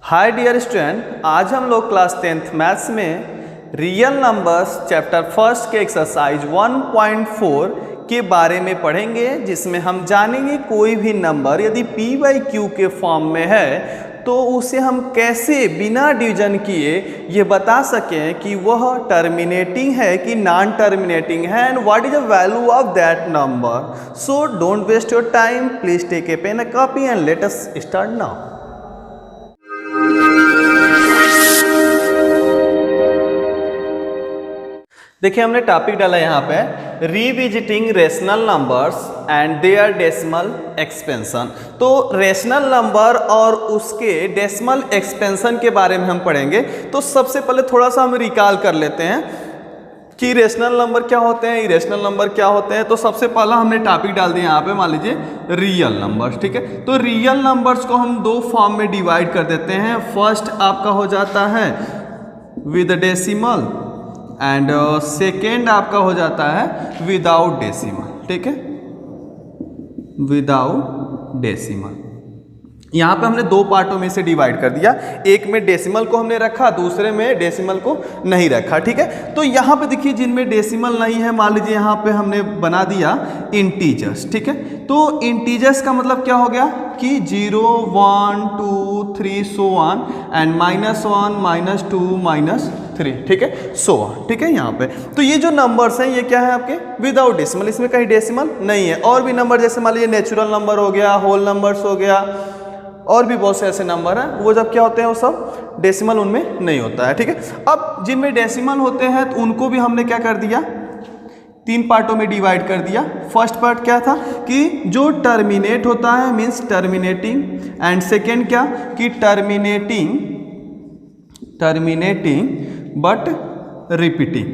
Hi dear student, आज हम लोग क्लास 10th मैथ्स में रियल नंबर्स चैप्टर फर्स्ट के एक्सरसाइज 1.4 के बारे में पढ़ेंगे, जिसमें हम जानेंगे कोई भी नंबर यदि p/q के फॉर्म में है तो उसे हम कैसे बिना डिवीजन किए ये बता सकें कि वह टर्मिनेटिंग है कि नॉन टर्मिनेटिंग है and what is the value of that number. So don't waste your time, please take a pen a copy and let us start now. देखिए, हमने टॉपिक डाला यहाँ पे revisiting rational numbers and their decimal expansion. तो rational number और उसके decimal expansion के बारे में हम पढ़ेंगे। तो सबसे पहले थोड़ा सा हम रिकॉल कर लेते हैं कि रेशनल नंबर क्या होते हैं, इरेशनल नंबर क्या होते हैं। तो सबसे पहला हमने टॉपिक डाल दिया यहाँ पे, मान लीजिए रियल नंबर्स, ठीक है। तो रियल नंबर्स को हम दो फॉर्म में डिवाइड कर देते हैं। फर्स्ट आपका हो जाता है विद डेसिमल एंड सेकेंड आपका हो जाता है विदाउट डेसिमल, ठीक है, विदाउट डेसिमल। यहाँ पे हमने दो पार्टों में से डिवाइड कर दिया, एक में डेसिमल को हमने रखा, दूसरे में डेसिमल को नहीं रखा, ठीक है। तो यहाँ पे देखिए जिनमें डेसिमल नहीं है, मान लीजिए यहाँ पे हमने बना दिया इंटीजर्स, ठीक है। तो इंटीजर्स का मतलब क्या हो गया कि 0, 1, 2, 3 सो ऑन एंड -1, -2, -3, ठीक है, सो ऑन, ठीक है। यहाँ पे तो ये जो नंबर्स हैं ये क्या है आपके विदाउट डेसिमल, इसमें कहीं डेसिमल नहीं है। और भी नंबर जैसे मान लीजिए नेचुरल नंबर हो गया, होल नंबर्स हो गया, और भी बहुत से ऐसे नंबर हैं, वो जब क्या होते हैं वो सब डेसिमल उनमें नहीं होता है, ठीक है। अब जिनमें डेसिमल होते हैं तो उनको भी हमने क्या कर दिया, तीन पार्टों में डिवाइड कर दिया। फर्स्ट पार्ट क्या था कि जो टर्मिनेट होता है मीन्स टर्मिनेटिंग, एंड सेकेंड क्या कि terminating but repeating,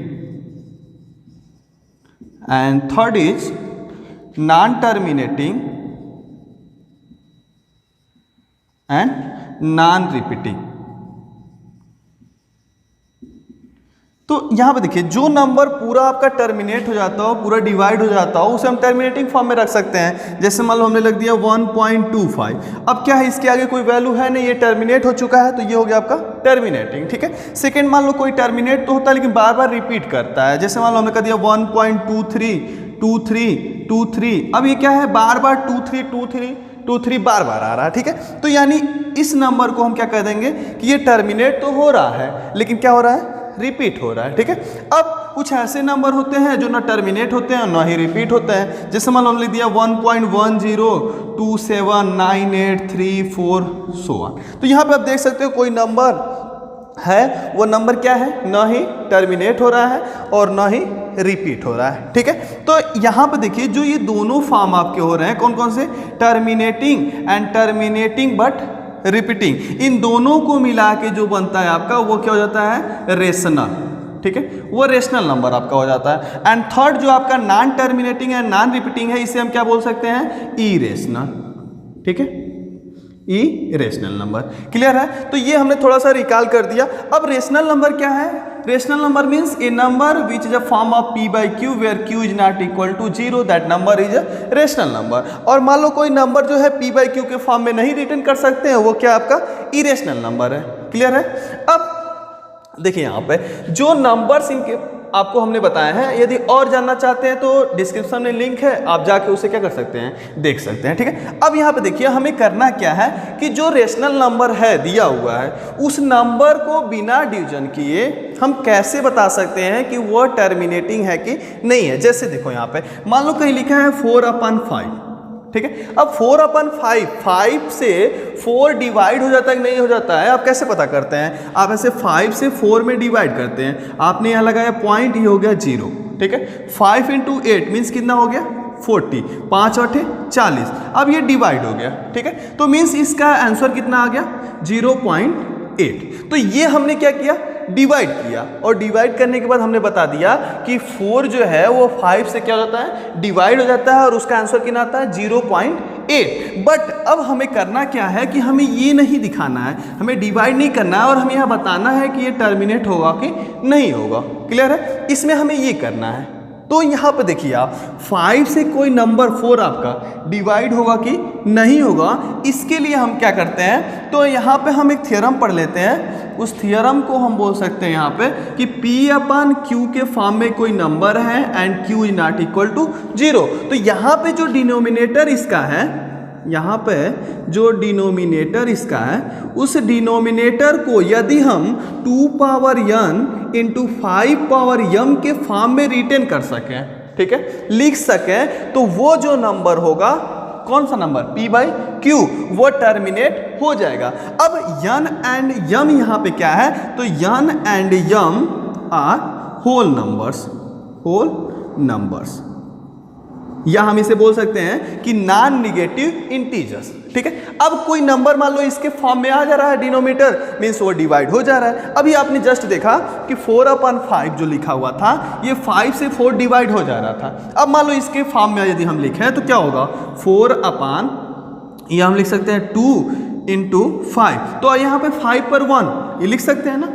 and third is non terminating and non repeating. तो यहां पे देखिए जो नंबर पूरा आपका टर्मिनेट हो जाता हो, पूरा डिवाइड हो जाता हो, उसे हम टर्मिनेटिंग फॉर्म में रख सकते हैं। जैसे मान लो हमने लग दिया 1.25। अब क्या है, इसके आगे कोई वैल्यू है नहीं, ये टर्मिनेट हो चुका है, तो ये हो गया आपका टर्मिनेटिंग, ठीक है। सेकेंड मान लो कोई टर्मिनेट तो होता है लेकिन बार बार रिपीट करता है। जैसे मान लो हमने कर दिया 1.23, 23, 23। अब ये क्या है, बार बार 23, 23, 23 बार बार आ रहा है, ठीक है। तो यानी इस नंबर को हम क्या कह देंगे कि ये टर्मिनेट तो हो रहा है लेकिन क्या हो रहा है, रिपीट हो रहा है, ठीक है। अब कुछ ऐसे नंबर होते हैं जो ना टर्मिनेट होते हैं ना ही रिपीट होते हैं। जैसे मान लो हमने लिख दिया 1.10279834 सो ऑन। तो यहाँ पे आप देख सकते हो कोई नंबर है, वो नंबर क्या है, ना ही टर्मिनेट हो रहा है और ना ही रिपीट हो रहा है, ठीक है। तो यहाँ पे देखिए जो ये दोनों फॉर्म आपके हो रहे हैं, कौन कौन से, terminating and terminating but repeating, इन दोनों को मिला के जो बनता है आपका वो क्या हो जाता है, रेशनल, ठीक है, वो रेशनल नंबर आपका हो जाता है। एंड थर्ड जो आपका non terminating and non repeating है, इसे हम क्या बोल सकते हैं, इरेशनल, ठीक है, इरेशनल नंबर। क्लियर है। तो ये हमने थोड़ा सा रिकॉल कर दिया। अब रेशनल नंबर क्या है, rational number means a number which is a form of p/q where q is not equal to 0, that number is a rational number. और मान लो कोई नंबर जो है p/q के फॉर्म में नहीं रिटर्न कर सकते हैं, वो क्या आपका इरेशनल नंबर है। क्लियर है। अब देखिए यहाँ पे जो नंबर्स इनके आपको हमने बताया है, यदि और जानना चाहते हैं तो डिस्क्रिप्शन में लिंक है, आप जाके उसे क्या कर सकते हैं, देख सकते हैं, ठीक है। अब यहाँ पे देखिए हमें करना क्या है कि जो रेशनल नंबर है दिया हुआ है, उस नंबर को बिना डिवीजन किए हम कैसे बता सकते हैं कि वो टर्मिनेटिंग है कि नहीं है। जैसे देखो यहाँ पे मान लो कहीं लिखा है 4/5, ठीक है। अब 4/5, 5 से 4 डिवाइड हो जाता है कि नहीं हो जाता है, आप कैसे पता करते हैं, आप ऐसे 5 से 4 में डिवाइड करते हैं। आपने यहाँ लगाया पॉइंट, ही हो गया 0, ठीक है। 5 × 8 मीन्स कितना हो गया, 40, 5 8 40। अब ये डिवाइड हो गया, ठीक है। तो मीन्स इसका आंसर कितना आ गया, 0.8। तो ये हमने क्या किया, डिवाइड किया, और डिवाइड करने के बाद हमने बता दिया कि 4 जो है वो 5 से क्या हो जाता है, डिवाइड हो जाता है, और उसका आंसर कितना आता है, 0.8। बट अब हमें करना क्या है कि हमें ये नहीं दिखाना है, हमें डिवाइड नहीं करना है, और हमें यह बताना है कि ये टर्मिनेट होगा कि नहीं होगा। क्लियर है। इसमें हमें ये करना है, तो यहाँ पे देखिए आप 5 से कोई नंबर 4 आपका डिवाइड होगा कि नहीं होगा, इसके लिए हम क्या करते हैं, तो यहाँ पे हम एक थ्योरम पढ़ लेते हैं। उस थ्योरम को हम बोल सकते हैं यहाँ पे कि P/Q के फॉर्म में कोई नंबर है and Q is not equal to 0। तो यहाँ पे जो डिनोमिनेटर इसका है, यहाँ पे जो डिनोमिनेटर इसका है, उस डिनोमिनेटर को यदि हम 2 power n into 5 power m के फॉर्म में रिटेन कर सकें, ठीक है, लिख सकें, तो वो जो नंबर होगा, कौन सा नंबर, P/Q, वो टर्मिनेट हो जाएगा। अब n एंड m यहाँ पे क्या है, तो n and m are whole numbers, या हम इसे बोल सकते हैं कि नॉन निगेटिव इंटीजर्स, ठीक है। अब कोई नंबर मान लो इसके फॉर्म में आ जा रहा है डिनोमिनेटर, मीन्स वो डिवाइड हो जा रहा है। अभी आपने जस्ट देखा कि 4/5 जो लिखा हुआ था, ये 5 से 4 डिवाइड हो जा रहा था। अब मान लो इसके फॉर्म में यदि हम लिखें तो क्या होगा, 4/, ये हम लिख सकते हैं 2 इंटू 5, तो यहाँ पे 5 पर 1 ये लिख सकते हैं ना,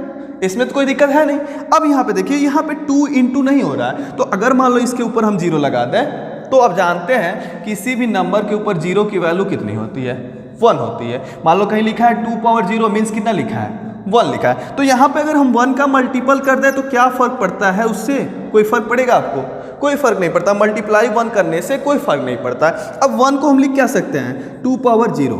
इसमें तो कोई दिक्कत है नहीं। अब यहाँ पे देखिए, यहाँ पे 2 इंटू नहीं हो रहा है, तो अगर मान लो इसके ऊपर हम 0 लगा दें, तो आप जानते हैं किसी भी नंबर के ऊपर 0 की वैल्यू कितनी होती है, 1 होती है। मान लो कहीं लिखा है 2 पावर 0 मीन्स कितना लिखा है, 1 लिखा है। तो यहाँ पे अगर हम 1 का मल्टीपल कर दें तो क्या फर्क पड़ता है, उससे कोई फर्क पड़ेगा आपको, कोई फर्क नहीं पड़ता। मल्टीप्लाई 1 करने से कोई फर्क नहीं पड़ता। अब 1 को हम लिख क्या सकते हैं, 2 पावर 0।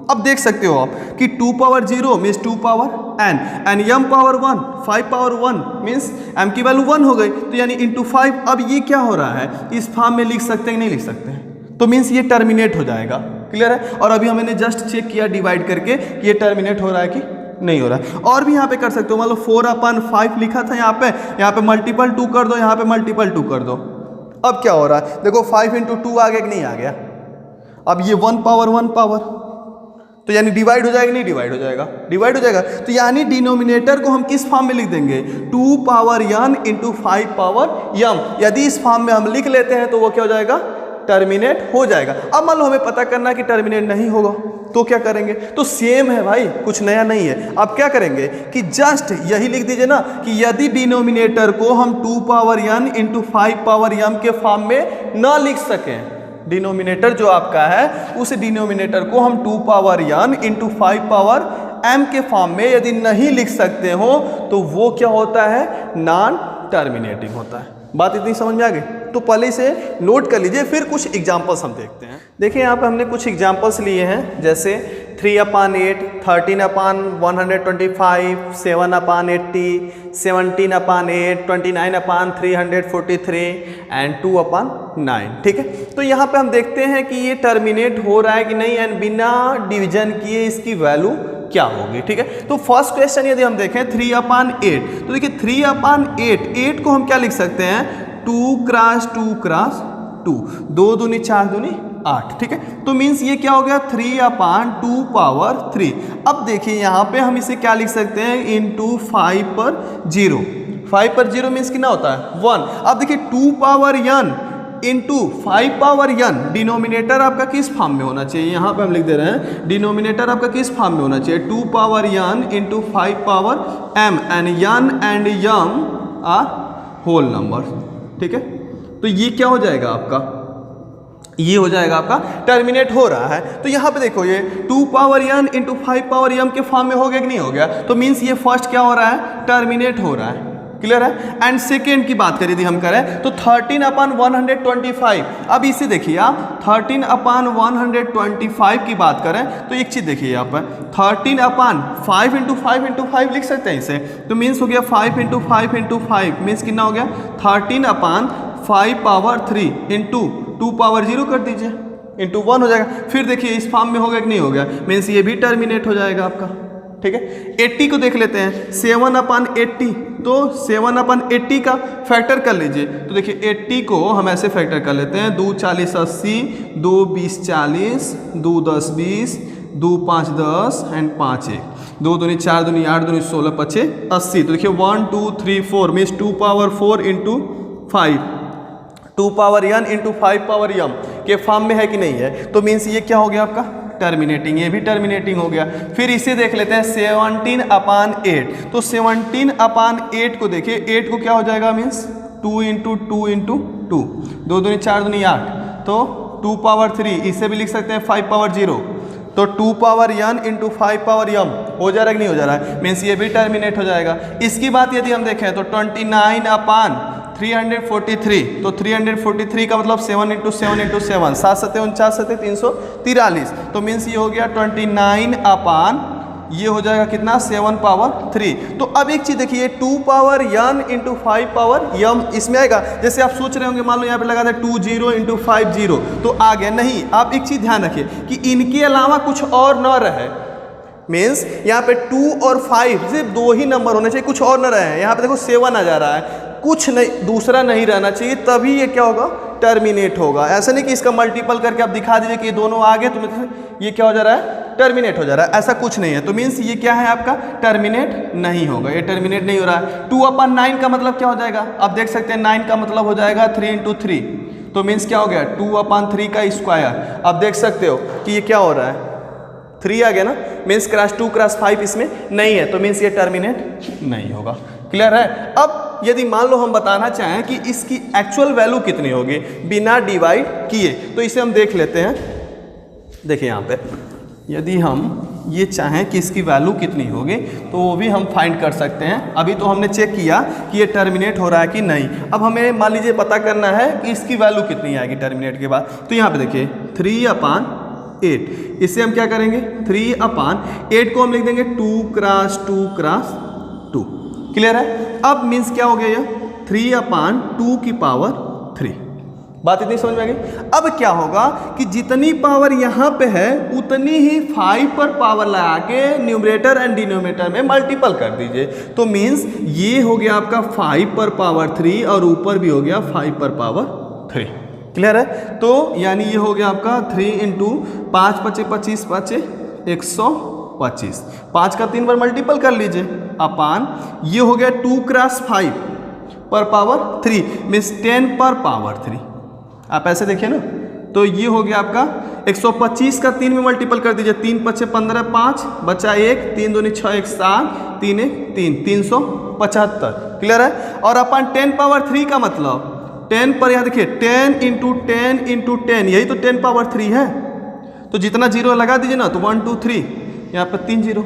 अब देख सकते हो आप कि 2 power 0 means 2 power n, and m power 1, 5 power 1 means m की वैल्यू 1 हो गई, तो यानी इंटू 5। अब ये क्या हो रहा है, इस फॉर्म में लिख सकते हैं कि नहीं लिख सकते हैं, तो मीन्स ये टर्मिनेट हो जाएगा, क्लियर है। और अभी हमने जस्ट चेक किया डिवाइड करके कि ये टर्मिनेट हो रहा है कि नहीं हो रहा है। और भी यहाँ पे कर सकते हो, मान लो 4/5 लिखा था यहाँ पे मल्टीपल 2 कर दो, यहाँ पे मल्टीपल 2 कर दो। अब क्या हो रहा है, देखो 5 इंटू 2 आ गया कि नहीं आ गया। अब ये 1 पावर 1 पावर, तो यानी डिवाइड हो जाएगा, नहीं डिवाइड हो जाएगा, डिवाइड हो जाएगा। तो यानी डिनोमिनेटर को हम किस फॉर्म में लिख देंगे, 2 power n into 5 power m। यदि इस फॉर्म में हम लिख लेते हैं तो वो क्या हो जाएगा, टर्मिनेट हो जाएगा। अब मान लो हमें पता करना है कि टर्मिनेट नहीं होगा, तो क्या करेंगे, तो सेम है भाई, कुछ नया नहीं है। अब क्या करेंगे कि जस्ट यही लिख दीजिए ना कि यदि डिनोमिनेटर को हम 2 power n into 5 power m के फॉर्म में न लिख सकें, डिनोमिनेटर जो आपका है उस डिनोमिनेटर को हम 2 power n into 5 power m के फॉर्म में यदि नहीं लिख सकते हो, तो वो क्या होता है, नॉन टर्मिनेटिंग होता है। बात इतनी समझ में आ गई, तो पहले इसे नोट कर लीजिए, फिर कुछ एग्जांपल्स हम देखते हैं। देखिए यहाँ पे हमने कुछ एग्जांपल्स लिए हैं, जैसे 3/8, 13/125, 7/80, 17/8, 29/343 एंड 2/9, ठीक है। तो यहाँ पे हम देखते हैं कि ये टर्मिनेट हो रहा है कि नहीं, एंड बिना डिवीजन किए इसकी वैल्यू क्या होगी, ठीक है। तो फर्स्ट क्वेश्चन यदि हम देखें 3/8, तो देखिए 3/8, 8 को हम क्या लिख सकते हैं, 2 क्रॉस 2 क्रॉस 2, 2 दूनी 4 दूनी 8, ठीक है। तो मीन्स ये क्या हो गया, 3/2 पावर 3। अब देखिए यहाँ पे हम इसे क्या लिख सकते हैं, इंटू 5 पर 0, 5 पर 0 मीन्स कितना होता है, 1। अब देखिए 2 power n into 5 power n, denominator आपका किस फॉर्म में होना चाहिए, यहाँ पे हम लिख दे रहे हैं डिनोमिनेटर आपका किस फॉर्म में होना चाहिए, 2 power n into 5 power m, and n and m are whole number, ठीक है। तो ये क्या हो जाएगा आपका, ये हो जाएगा आपका टर्मिनेट हो रहा है। तो यहाँ पे देखो ये 2 power n into 5 power m के फॉर्म में हो गया कि नहीं हो गया, तो मीन्स ये फर्स्ट क्या हो रहा है, टर्मिनेट हो रहा है, क्लियर है। एंड सेकेंड की बात करें यदि हम करें तो 13/125। अब इसे देखिए आप, 13/125 की बात करें तो एक चीज़ देखिए यहाँ पर 13/5 इंटू 5 इंटू 5 लिख सकते हैं इसे, तो मीन्स हो गया 5 इंटू 5 इंटू 5 मीन्स कितना हो गया, 13/5 पावर 3 इंटू 2 पावर 0 कर दीजिए, इंटू 1 हो जाएगा। फिर देखिए इस फॉर्म में हो गया कि नहीं हो गया, मीन्स ये भी टर्मिनेट हो जाएगा आपका, ठीक है। 80 को देख लेते हैं, 7/80, तो 7/80 का फैक्टर कर लीजिए। तो देखिए 80 को हम ऐसे फैक्टर कर लेते हैं, 2 40 80, 2 20 40, 2 10 20, 2 5 10 एंड 5 1, 2 दूनी 4 दूनी 8 दूनी 16 5 80। तो देखिए 1 2 3 4 means 2 power 4 into 5, 2 power n into 5 power m के फॉर्म में है कि नहीं है, तो मीन्स ये क्या हो गया आपका, टर्मिनेटिंग, ये भी टर्मिनेटिंग हो गया। फिर इसे देख लेते हैं 17/8, तो 17/8 को देखिए, 8 को क्या हो जाएगा, मीन्स 2 इंटू 2 इंटू 2, 2 दूनी 4 दूनी 8, तो 2 पावर 3, इसे भी लिख सकते हैं 5 पावर 0, तो 2 power n into 5 power m हो जा रहा है कि नहीं हो जा रहा है, मीन्स ये भी टर्मिनेट हो जाएगा। इसकी बात यदि हम देखें तो 29 अपान 343, तो 343 का मतलब 7 इंटू 7 इंटू 7, 7 सत्ते 49 सत्ते 343, तो मीन्स ये हो गया 29 अपान ये हो जाएगा कितना 7 पावर 3। तो अब एक चीज़ देखिए 2 power n into 5 power m इसमें आएगा। जैसे आप सोच रहे होंगे मान लो यहाँ पे लगा दे 20 इंटू 50 तो आ गया, नहीं। आप एक चीज़ ध्यान रखिए कि इनके अलावा कुछ और न रहे, मीन्स यहाँ पे 2 और 5 सिर्फ 2 ही नंबर होने चाहिए, कुछ और न रहे। यहाँ पे देखो 7 आ जा रहा है, कुछ नहीं दूसरा नहीं रहना चाहिए, तभी ये क्या होगा टर्मिनेट होगा। ऐसा नहीं कि इसका मल्टीपल करके आप दिखा दीजिए कि ये दोनों आगे तो ये क्या हो जा रहा है टर्मिनेट हो जा रहा है, ऐसा कुछ नहीं है। तो मीन्स ये क्या है आपका टर्मिनेट नहीं होगा, ये टर्मिनेट नहीं हो रहा है। 2 अपान 9 का मतलब क्या हो जाएगा, आप देख सकते हैं 9 का मतलब हो जाएगा 3 इंटू 3, तो मीन्स क्या हो गया 2 अपान 3 का स्क्वायर। आप देख सकते हो कि ये क्या हो रहा है 3 आ गया ना, मीन्स क्रॉस 2 क्रॉस 5 इसमें नहीं है, तो मीन्स ये टर्मिनेट नहीं होगा। क्लियर है। अब यदि मान लो हम बताना चाहें कि इसकी एक्चुअल वैल्यू कितनी होगी बिना डिवाइड किए, तो इसे हम देख लेते हैं। देखिए यहाँ पे यदि हम ये चाहें कि इसकी वैल्यू कितनी होगी तो वो भी हम फाइंड कर सकते हैं। अभी तो हमने चेक किया कि ये टर्मिनेट हो रहा है कि नहीं, अब हमें मान लीजिए पता करना है कि इसकी वैल्यू कितनी आएगी टर्मिनेट के बाद। तो यहाँ पे देखिए 3 अपान 8, इससे हम क्या करेंगे 3 अपान 8 को हम लिख देंगे 2 क्रॉस 2 क्रॉस 2। क्लियर है। अब मीन्स क्या हो गया ये 3 अपान 2 की पावर 3। बात इतनी समझ में आ गई। अब क्या होगा कि जितनी पावर यहाँ पे है उतनी ही 5 पर पावर लगा के न्यूमरेटर एंड डिनोमिनेटर में मल्टीपल कर दीजिए, तो मीन्स ये हो गया आपका 5 पर पावर 3 और ऊपर भी हो गया 5 पर पावर 3। क्लियर है। तो यानी ये हो गया आपका 3 इंटू 5 पचे 25 पचे 125, 5 का 3 बार मल्टीपल कर लीजिए अपान ये हो गया 2 क्रॉस 5 पर पावर 3 मीन्स 10 पर पावर 3। आप ऐसे देखिए ना, तो ये हो गया आपका 125 का 3 में मल्टीपल कर दीजिए, 3 पचे 15 5 बचा 1, 3 दूनी 6 1 7 3 1 3 375। क्लियर है। और अपन 10 पावर 3 का मतलब 10 पर यहाँ देखिए 10 इंटू 10 इंटू 10, यही तो 10 पावर 3 है, तो जितना जीरो लगा दीजिए ना तो 1 2 3 यहाँ पर 3 जीरो।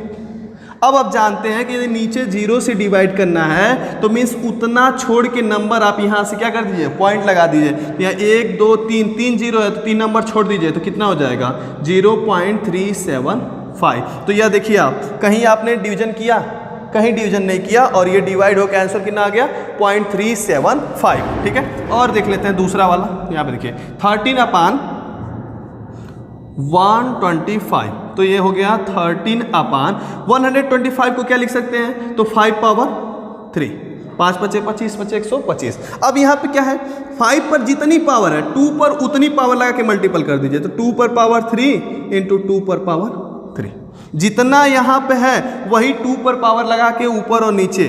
अब आप जानते हैं कि यदि नीचे जीरो से डिवाइड करना है तो मीन्स उतना छोड़ के नंबर आप यहाँ से क्या कर दीजिए पॉइंट लगा दीजिए। तो यहाँ 1 2 3 3 जीरो है तो 3 नंबर छोड़ दीजिए तो कितना हो जाएगा 0.375। तो यह देखिए आप कहीं आपने डिवीजन किया, कहीं डिवीजन नहीं किया और ये डिवाइड होकर आंसर कितना आ गया 0.375। ठीक है। और देख लेते हैं दूसरा वाला, यहाँ पे देखिए 13 अपान 125, तो ये हो गया 13 अपान 125 को क्या लिख सकते हैं तो 5 पावर 3, 5 पचे 25 पचे 125। अब यहाँ पे क्या है 5 पर जितनी पावर है 2 पर उतनी पावर लगा के मल्टीपल कर दीजिए, तो 2 पर पावर 3 इंटू 2 पर पावर 3, जितना यहाँ पे है वही 2 पर पावर लगा के ऊपर और नीचे।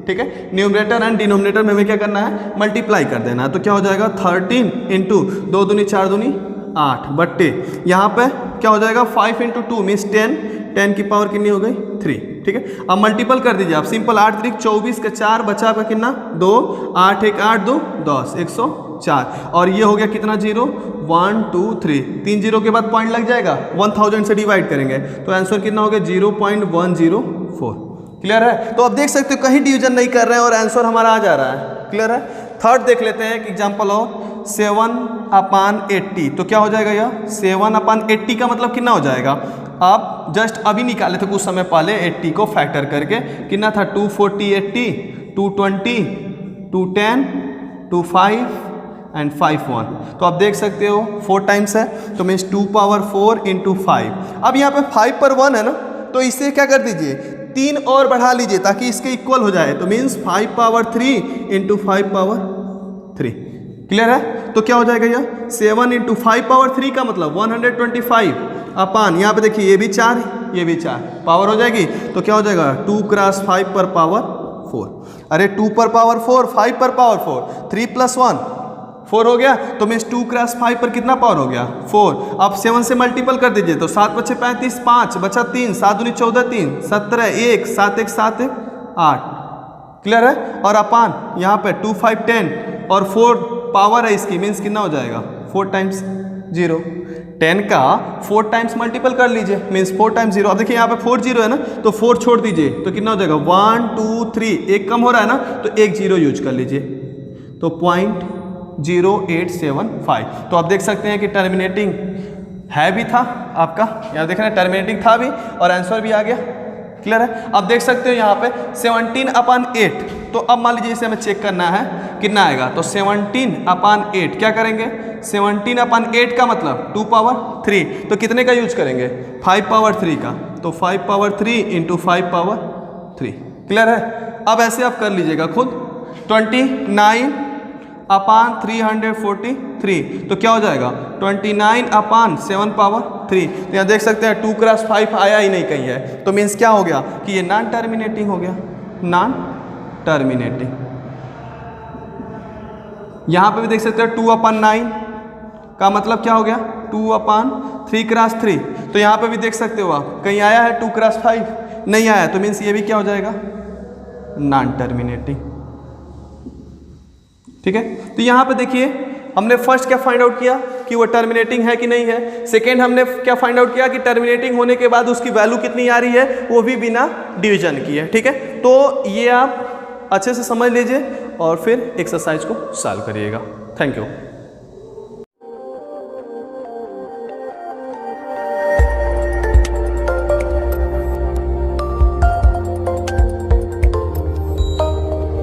ठीक है। न्यूमरेटर एंड डिनोमिनेटर में हमें क्या करना है मल्टीप्लाई कर देना है, तो क्या हो जाएगा 13 इंटू 2 दूनी 4 दूनी 8 बट्टे यहाँ पे क्या हो जाएगा 5 इंटू 2 मीन्स 10, 10 की पावर कितनी हो गई 3। ठीक है। अब मल्टीपल कर दीजिए आप सिंपल, 8 3 24 के 4 बचा पे कितना 2, 8 1 8 2 10 104 और ये हो गया कितना जीरो 1 2 3, 3 जीरो के बाद पॉइंट लग जाएगा 1000 से डिवाइड करेंगे तो आंसर कितना हो गया 0.104। क्लियर है। तो आप देख सकते हो कहीं डिवीजन नहीं कर रहे हैं और आंसर हमारा आ जा रहा है। क्लियर है। थर्ड देख लेते हैं एक एग्जाम्पल और 7 अपान 80, तो क्या हो जाएगा यह 7 अपान 80 का मतलब कितना हो जाएगा, आप जस्ट अभी निकाले थे कुछ समय पहले 80 को फैक्टर करके कितना था 240 80 220 210 25 एंड 51, तो आप देख सकते हो 4 टाइम्स है तो मीन्स 2 पावर 4 इंटू 5। अब यहाँ पे 5 पर 1 है ना, तो इससे क्या कर दीजिए 3 और बढ़ा लीजिए ताकि इसके इक्वल हो जाए, तो means 5 power 3 into 5 power 3। Clear है। तो क्या हो जाएगा यह 7 इंटू 5 पावर 3 का मतलब 125 अपान यहाँ पे देखिए ये भी 4 है ये भी 4 पावर हो जाएगी, तो क्या हो जाएगा 2 क्रॉस 5 पर पावर 4। अरे 2 पर पावर 4 5 पर पावर 4 3 + 1 4 हो गया, तो मीन्स 2 क्रॉस 5 पर कितना पावर हो गया 4। अब 7 से मल्टीपल कर दीजिए तो 7 बचे 35 5 बचा 3 7 दूनी 14 3 17 1 7 1 7 1 8। क्लियर है। और अपान यहाँ पे 2 5 10 और 4 पावर है इसकी मीन्स कितना हो जाएगा 4 टाइम्स 0। 10 का 4 टाइम्स मल्टीपल कर लीजिए मीन्स 4 टाइम्स 0। अब देखिए यहाँ पे 4 जीरो है ना, तो 4 छोड़ दीजिए तो कितना हो जाएगा 1 2 3, एक कम हो रहा है ना तो एक जीरो यूज कर लीजिए तो 0.0875। तो आप देख सकते हैं कि टर्मिनेटिंग है भी था आपका, यहाँ देख रहे हैं टर्मिनेटिंग था भी और आंसर भी आ गया। क्लियर है। अब देख सकते हो यहाँ पे 17/8, तो अब मान लीजिए इसे हमें चेक करना है कितना आएगा, तो 17/8 क्या करेंगे, 17/8 का मतलब 2 पावर 3, तो कितने का यूज करेंगे 5 पावर 3 का, तो 5 पावर 3 इंटू 5 पावर 3। क्लियर है। अब ऐसे आप कर लीजिएगा खुद, 29/343, तो क्या हो जाएगा 29/7 पावर 3। तो यहाँ देख सकते हैं 2 क्रॉस 5 आया ही नहीं कहीं है, तो मीन्स क्या हो गया कि ये नॉन टर्मिनेटिंग हो गया, नॉन टर्मिनेटिंग। यहाँ पे भी देख सकते हैं 2/9 का मतलब क्या हो गया 2/3 क्रॉस 3, तो यहाँ पे भी देख सकते हो आप कहीं आया है 2 क्रॉस 5 नहीं आया, तो मीन्स ये भी क्या हो जाएगा नॉन टर्मिनेटिंग। ठीक है। तो यहाँ पे देखिए हमने फर्स्ट क्या फाइंड आउट किया कि वो टर्मिनेटिंग है कि नहीं है, सेकेंड हमने क्या फाइंड आउट किया कि टर्मिनेटिंग होने के बाद उसकी वैल्यू कितनी आ रही है, वो भी बिना डिवीजन की है। ठीक है। तो ये आप अच्छे से समझ लीजिए और फिर एक्सरसाइज को सॉल्व करिएगा। Thank you.